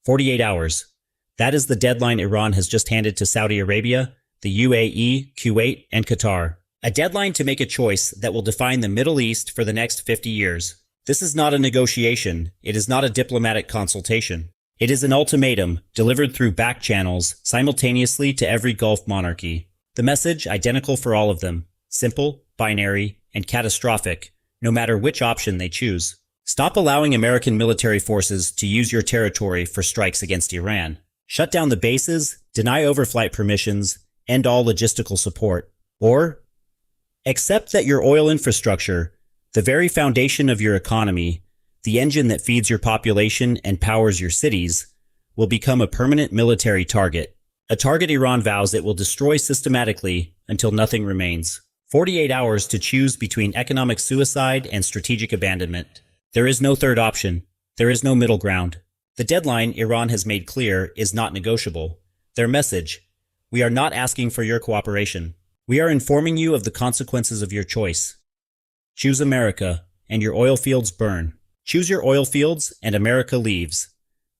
48 hours. That is the deadline Iran has just handed to Saudi Arabia, the UAE, Kuwait, and Qatar. A deadline to make a choice that will define the Middle East for the next 50 years. This is not a negotiation. It is not a diplomatic consultation. It is an ultimatum delivered through back channels simultaneously to every Gulf monarchy. The message identical for all of them. Simple, binary, and catastrophic, no matter which option they choose. Stop allowing American military forces to use your territory for strikes against Iran. Shut down the bases, deny overflight permissions, end all logistical support. Or accept that your oil infrastructure, the very foundation of your economy, the engine that feeds your population and powers your cities, will become a permanent military target. A target Iran vows it will destroy systematically until nothing remains. 48 hours to choose between economic suicide and strategic abandonment. There is no third option. There is no middle ground. The deadline Iran has made clear is not negotiable. Their message: we are not asking for your cooperation. We are informing you of the consequences of your choice. Choose America, and your oil fields burn. Choose your oil fields, and America leaves.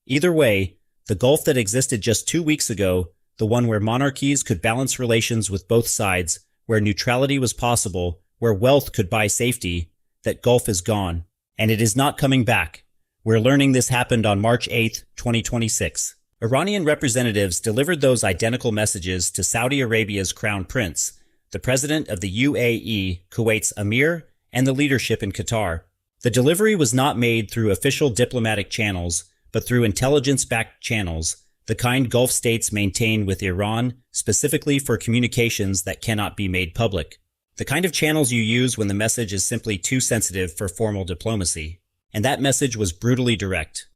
Either way, the Gulf that existed just 2 weeks ago, the one where monarchies could balance relations with both sides, where neutrality was possible, where wealth could buy safety, that Gulf is gone. And it is not coming back. We're learning this happened on March 8, 2026. Iranian representatives delivered those identical messages to Saudi Arabia's Crown Prince, the president of the UAE, Kuwait's Emir, and the leadership in Qatar. The delivery was not made through official diplomatic channels, but through intelligence-backed channels, the kind Gulf states maintain with Iran, specifically for communications that cannot be made public. The kind of channels you use when the message is simply too sensitive for formal diplomacy. And that message was brutally direct.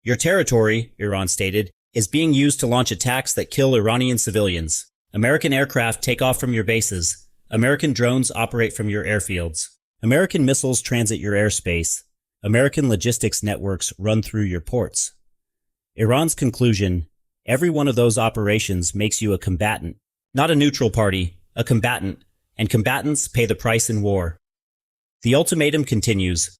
Your territory, Iran stated, is being used to launch attacks that kill Iranian civilians. American aircraft take off from your bases. American drones operate from your airfields. American missiles transit your airspace. American logistics networks run through your ports. Iran's conclusion: every one of those operations makes you a combatant, not a neutral party, a combatant, and combatants pay the price in war. The ultimatum continues.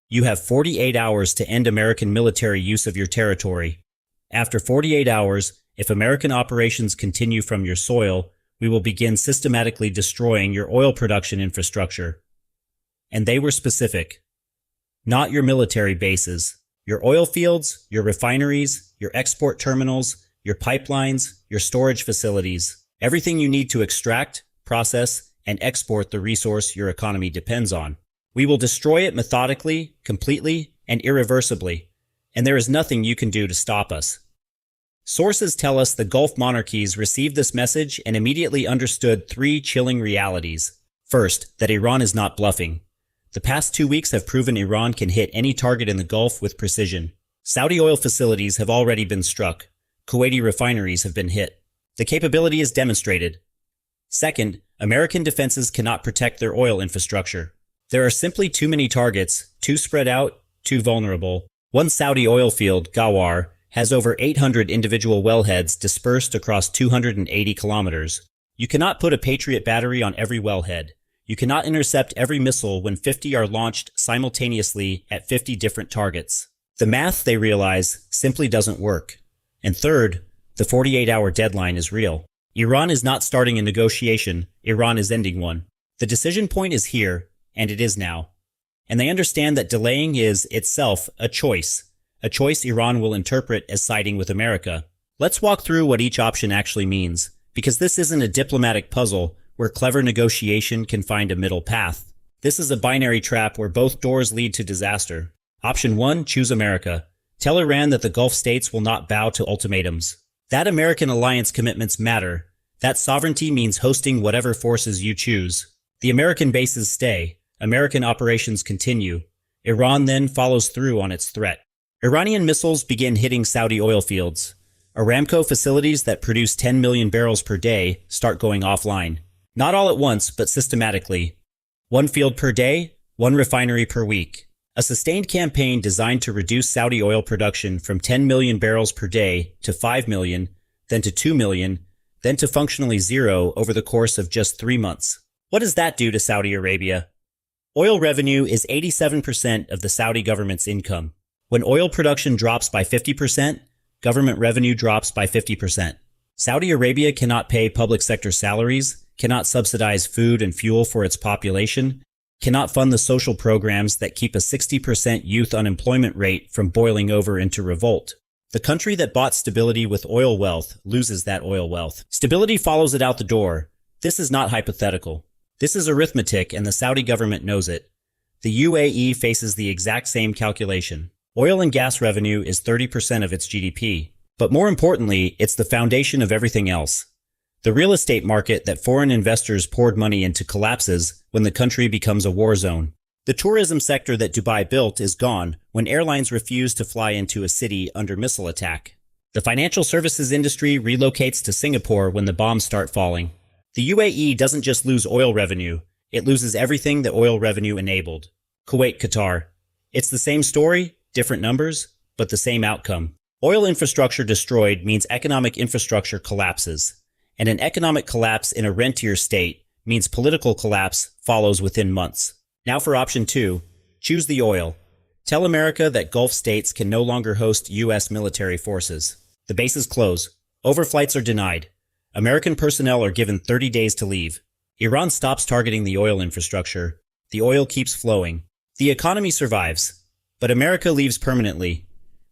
You have 48 hours to end American military use of your territory. After 48 hours, if American operations continue from your soil, we will begin systematically destroying your oil production infrastructure. And they were specific. Not your military bases. Your oil fields, your refineries, your export terminals, your pipelines, your storage facilities. Everything you need to extract, process, and export the resource your economy depends on. We will destroy it methodically, completely, and irreversibly, and there is nothing you can do to stop us. Sources tell us the Gulf monarchies received this message and immediately understood 3 chilling realities. First, that Iran is not bluffing. The past 2 weeks have proven Iran can hit any target in the Gulf with precision. Saudi oil facilities have already been struck. Kuwaiti refineries have been hit. The capability is demonstrated. Second, American defenses cannot protect their oil infrastructure. There are simply too many targets, too spread out, too vulnerable. One Saudi oil field, Ghawar, has over 800 individual wellheads dispersed across 280 kilometers. You cannot put a Patriot battery on every wellhead. You cannot intercept every missile when 50 are launched simultaneously at 50 different targets. The math, they realize, simply doesn't work. And third, the 48-hour deadline is real. Iran is not starting a negotiation, Iran is ending one. The decision point is here, and it is now. And they understand that delaying is, itself, a choice Iran will interpret as siding with America. Let's walk through what each option actually means, because this isn't a diplomatic puzzle where clever negotiation can find a middle path. This is a binary trap where both doors lead to disaster. Option 1, choose America. Tell Iran that the Gulf states will not bow to ultimatums. That American alliance commitments matter. That sovereignty means hosting whatever forces you choose. The American bases stay. American operations continue. Iran then follows through on its threat. Iranian missiles begin hitting Saudi oil fields. Aramco facilities that produce 10 million barrels per day start going offline. Not all at once, but systematically. 1 field per day, 1 refinery per week. A sustained campaign designed to reduce Saudi oil production from 10 million barrels per day to 5 million, then to 2 million, then to functionally 0 over the course of just 3 months. What does that do to Saudi Arabia? Oil revenue is 87% of the Saudi government's income. When oil production drops by 50%, government revenue drops by 50%. Saudi Arabia cannot pay public sector salaries, cannot subsidize food and fuel for its population, cannot fund the social programs that keep a 60% youth unemployment rate from boiling over into revolt. The country that bought stability with oil wealth loses that oil wealth. Stability follows it out the door. This is not hypothetical. This is arithmetic, and the Saudi government knows it. The UAE faces the exact same calculation. Oil and gas revenue is 30% of its GDP. But more importantly, it's the foundation of everything else. The real estate market that foreign investors poured money into collapses when the country becomes a war zone. The tourism sector that Dubai built is gone when airlines refuse to fly into a city under missile attack. The financial services industry relocates to Singapore when the bombs start falling. The UAE doesn't just lose oil revenue, it loses everything that oil revenue enabled. Kuwait, Qatar. It's the same story, different numbers, but the same outcome. Oil infrastructure destroyed means economic infrastructure collapses, and an economic collapse in a rentier state means political collapse follows within months. Now for option 2, choose the oil. Tell America that Gulf states can no longer host U.S. military forces. The bases close. Overflights are denied. American personnel are given 30 days to leave. Iran stops targeting the oil infrastructure. The oil keeps flowing. The economy survives, but America leaves permanently.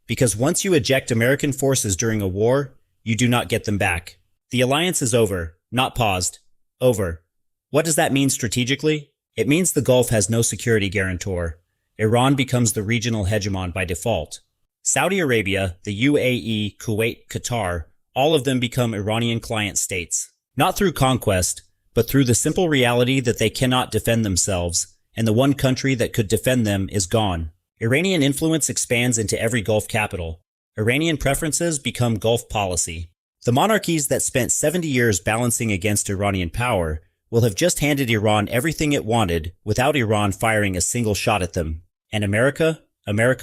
Because once you eject American forces during a war, you do not get them back. The alliance is over, not paused. Over. What does that mean strategically? It means the Gulf has no security guarantor. Iran becomes the regional hegemon by default. Saudi Arabia, the UAE, Kuwait, Qatar, all of them become Iranian client states. Not through conquest, but through the simple reality that they cannot defend themselves, and the one country that could defend them is gone. Iranian influence expands into every Gulf capital. Iranian preferences become Gulf policy. The monarchies that spent 70 years balancing against Iranian power will have just handed Iran everything it wanted without Iran firing a single shot at them. And America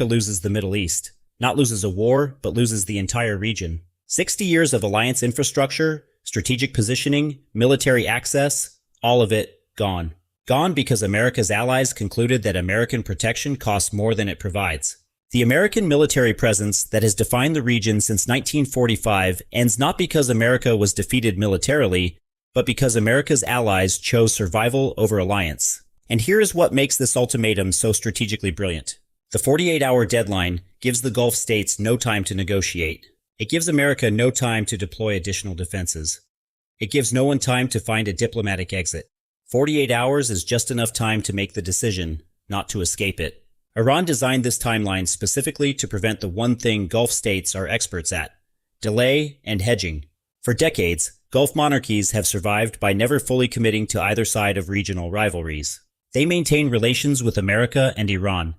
loses the Middle East. Not loses a war, but loses the entire region. 60 years of alliance infrastructure, strategic positioning, military access, all of it gone. Gone because America's allies concluded that American protection costs more than it provides. The American military presence that has defined the region since 1945 ends not because America was defeated militarily, but because America's allies chose survival over alliance. And here is what makes this ultimatum so strategically brilliant. The 48-hour deadline gives the Gulf states no time to negotiate. It gives America no time to deploy additional defenses. It gives no one time to find a diplomatic exit. 48 hours is just enough time to make the decision, not to escape it. Iran designed this timeline specifically to prevent the one thing Gulf states are experts at: delay and hedging. For decades, Gulf monarchies have survived by never fully committing to either side of regional rivalries. They maintain relations with America and Iran.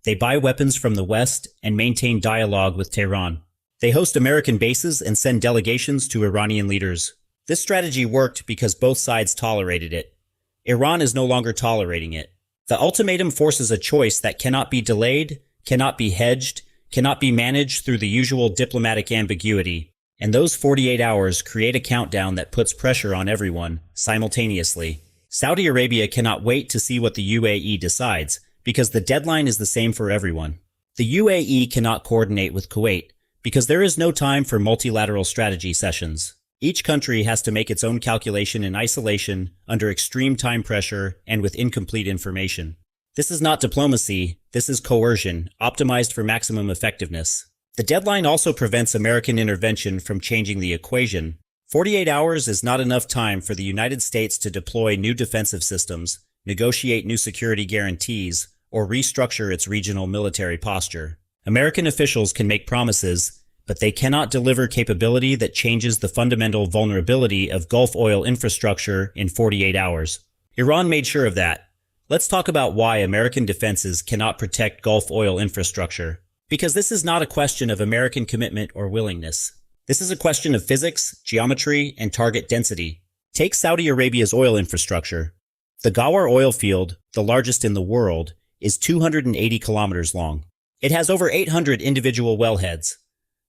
They buy weapons from the West and maintain dialogue with Tehran. They host American bases and send delegations to Iranian leaders. This strategy worked because both sides tolerated it. Iran is no longer tolerating it. The ultimatum forces a choice that cannot be delayed, cannot be hedged, cannot be managed through the usual diplomatic ambiguity. And those 48 hours create a countdown that puts pressure on everyone, simultaneously. Saudi Arabia cannot wait to see what the UAE decides, because the deadline is the same for everyone. The UAE cannot coordinate with Kuwait, because there is no time for multilateral strategy sessions. Each country has to make its own calculation in isolation, under extreme time pressure, and with incomplete information. This is not diplomacy, this is coercion, optimized for maximum effectiveness. The deadline also prevents American intervention from changing the equation. 48 hours is not enough time for the United States to deploy new defensive systems, negotiate new security guarantees, or restructure its regional military posture. American officials can make promises, but they cannot deliver capability that changes the fundamental vulnerability of Gulf oil infrastructure in 48 hours. Iran made sure of that. Let's talk about why American defenses cannot protect Gulf oil infrastructure. Because this is not a question of American commitment or willingness. This is a question of physics, geometry, and target density. Take Saudi Arabia's oil infrastructure. The Ghawar oil field, the largest in the world, is 280 kilometers long. It has over 800 individual wellheads.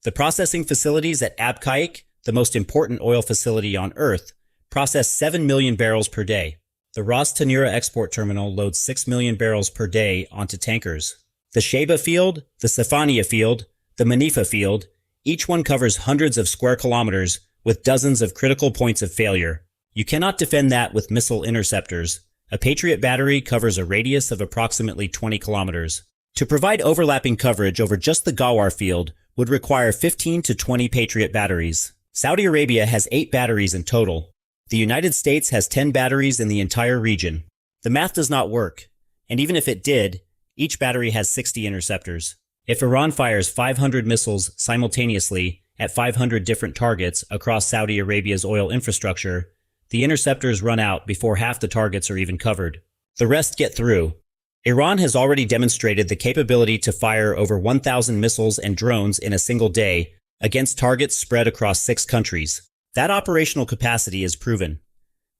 The processing facilities at Abqaiq, the most important oil facility on Earth, process 7 million barrels per day. The Ras Tanura export terminal loads 6 million barrels per day onto tankers. The Sheba field, the Safaniya field, the Manifa field, Each one covers hundreds of square kilometers with dozens of critical points of failure. You cannot defend that with missile interceptors. A Patriot battery covers a radius of approximately 20 kilometers. To provide overlapping coverage over just the Gawar field would require 15 to 20 Patriot batteries. Saudi Arabia has 8 batteries in total. The United States has 10 batteries in the entire region. The math does not work, and even if it did, each battery has 60 interceptors. If Iran fires 500 missiles simultaneously at 500 different targets across Saudi Arabia's oil infrastructure, the interceptors run out before half the targets are even covered. The rest get through. Iran has already demonstrated the capability to fire over 1,000 missiles and drones in a single day against targets spread across 6 countries. That operational capacity is proven.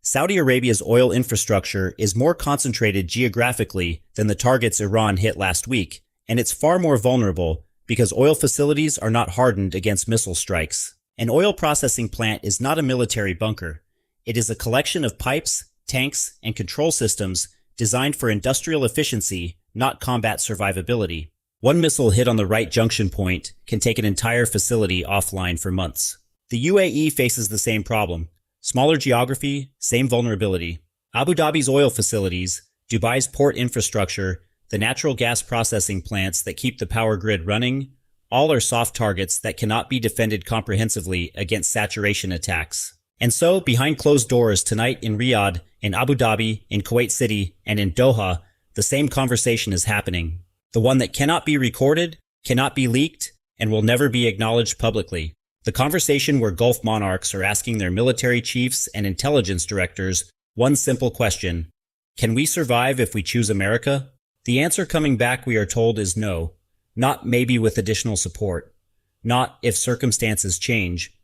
Saudi Arabia's oil infrastructure is more concentrated geographically than the targets Iran hit last week, and it's far more vulnerable because oil facilities are not hardened against missile strikes. An oil processing plant is not a military bunker. It is a collection of pipes, tanks, and control systems designed for industrial efficiency, not combat survivability. One missile hit on the right junction point can take an entire facility offline for months. The UAE faces the same problem. Smaller geography, same vulnerability. Abu Dhabi's oil facilities, Dubai's port infrastructure, the natural gas processing plants that keep the power grid running, all are soft targets that cannot be defended comprehensively against saturation attacks. And so, behind closed doors tonight in Riyadh, in Abu Dhabi, in Kuwait City, and in Doha, the same conversation is happening. The one that cannot be recorded, cannot be leaked, and will never be acknowledged publicly. The conversation where Gulf monarchs are asking their military chiefs and intelligence directors one simple question: can we survive if we choose America? The answer coming back, we are told, is no. Not maybe with additional support. Not if circumstances change.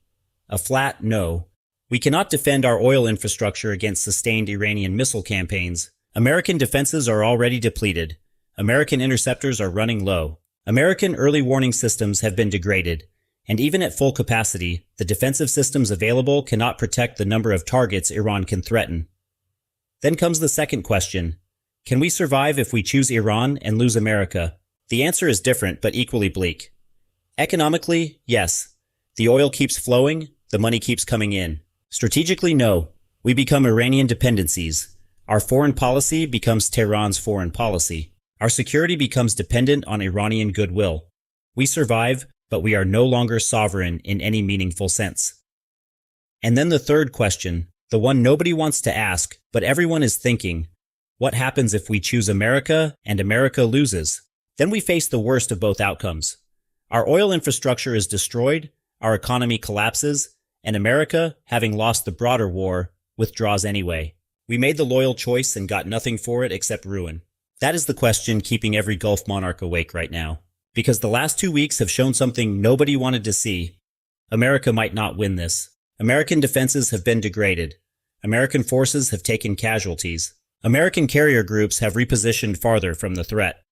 A flat no. We cannot defend our oil infrastructure against sustained Iranian missile campaigns. American defenses are already depleted. American interceptors are running low. American early warning systems have been degraded. And even at full capacity, the defensive systems available cannot protect the number of targets Iran can threaten. Then comes the second question. Can we survive if we choose Iran and lose America? The answer is different but equally bleak. Economically, yes. The oil keeps flowing, the money keeps coming in. Strategically, no. We become Iranian dependencies. Our foreign policy becomes Tehran's foreign policy. Our security becomes dependent on Iranian goodwill. We survive, but we are no longer sovereign in any meaningful sense. And then the third question, the one nobody wants to ask, but everyone is thinking: what happens if we choose America and America loses? Then we face the worst of both outcomes. Our oil infrastructure is destroyed, our economy collapses, and America, having lost the broader war, withdraws anyway. We made the loyal choice and got nothing for it except ruin. That is the question keeping every Gulf monarch awake right now. Because the last 2 weeks have shown something nobody wanted to see. America might not win this. American defenses have been degraded. American forces have taken casualties. American carrier groups have repositioned farther from the threat.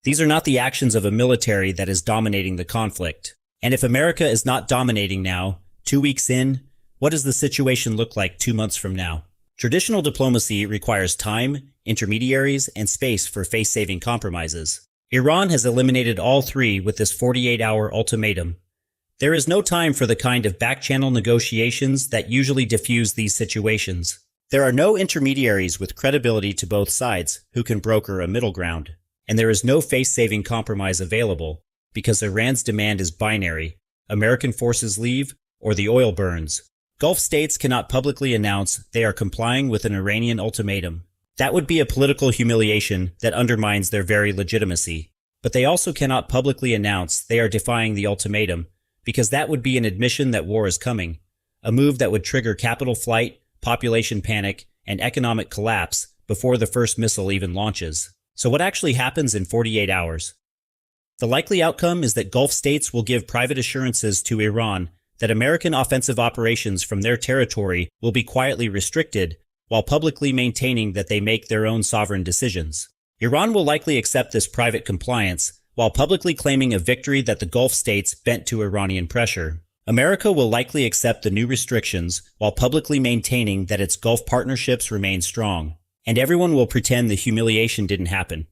These are not the actions of a military that is dominating the conflict. And if America is not dominating now, 2 weeks in, what does the situation look like 2 months from now? Traditional diplomacy requires time, intermediaries, and space for face-saving compromises. Iran has eliminated all three with this 48-hour ultimatum. There is no time for the kind of back-channel negotiations that usually diffuse these situations. There are no intermediaries with credibility to both sides who can broker a middle ground. And there is no face-saving compromise available because Iran's demand is binary: American forces leave or the oil burns. Gulf states cannot publicly announce they are complying with an Iranian ultimatum. That would be a political humiliation that undermines their very legitimacy. But they also cannot publicly announce they are defying the ultimatum, because that would be an admission that war is coming, a move that would trigger capital flight, population panic, and economic collapse before the first missile even launches. So what actually happens in 48 hours? The likely outcome is that Gulf states will give private assurances to Iran that American offensive operations from their territory will be quietly restricted, while publicly maintaining that they make their own sovereign decisions. Iran will likely accept this private compliance, while publicly claiming a victory that the Gulf states bent to Iranian pressure. America will likely accept the new restrictions, while publicly maintaining that its Gulf partnerships remain strong. And everyone will pretend the humiliation didn't happen.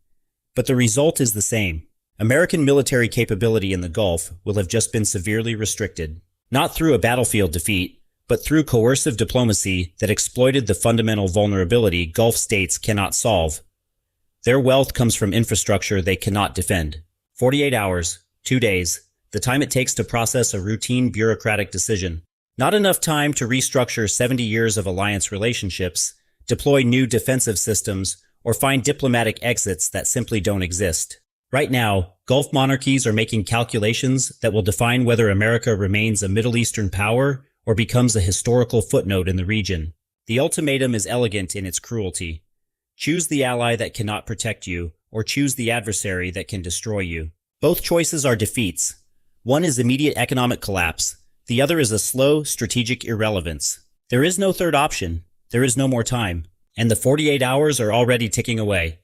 But the result is the same. American military capability in the Gulf will have just been severely restricted, not through a battlefield defeat, but through coercive diplomacy that exploited the fundamental vulnerability Gulf states cannot solve. Their wealth comes from infrastructure they cannot defend. 48 hours, 2 days, the time it takes to process a routine bureaucratic decision. Not enough time to restructure 70 years of alliance relationships, deploy new defensive systems, or find diplomatic exits that simply don't exist. Right now, Gulf monarchies are making calculations that will define whether America remains a Middle Eastern power or becomes a historical footnote in the region. The ultimatum is elegant in its cruelty. Choose the ally that cannot protect you, or choose the adversary that can destroy you. Both choices are defeats. One is immediate economic collapse. The other is a slow, strategic irrelevance. There is no third option. There is no more time. And the 48 hours are already ticking away.